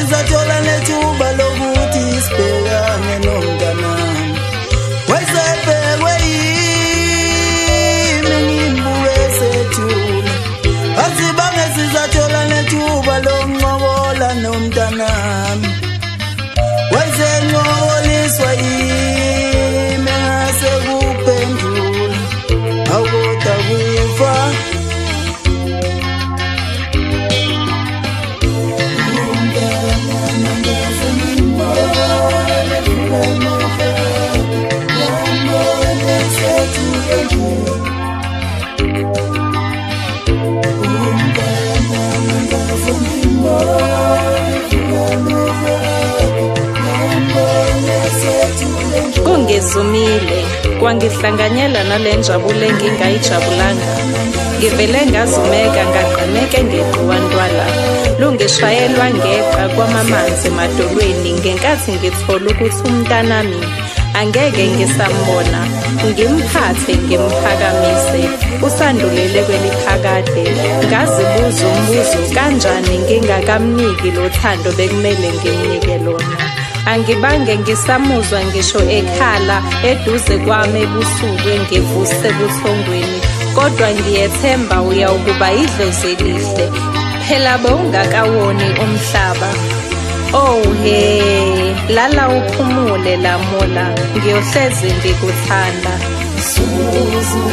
sizathola nethuba lokuthi sibhekane nomntanami. Wayesebhekwe yimi ngimbuke esethula, asibange sizathola nethuba lokuncokola nomntanami. Wayesencokoliswa yimi ngase kuphendula, awukodwa kufa. Kungizumile kwangihlanganyela nalenjabulo engingayijabulanga. Ngivele ngazumeka ngaqineke ngeqwandwala. Lungishayelwa ngeqa kwamamanzi emadolweni ngenkathi ngithola ukuthi umntanami angeke ngisambona. Ngimphathe ngimphakamise usandulele kweliphakade. Ngazibuza umbuzo kanjani ngingakamniki lo thando bekumele ngimnike lona. Angibange ngisamuzwa ngisho ekhala eduze kwami ebusuku engivuse buthongweni. Kodwa ngiyethemba uyawukuba idlozi elihle, phela bowungakawoni umhlaba. Oh he, lala uphumule lamola, ngiyohlezi ngikuthanda. Suzu,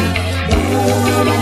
baba,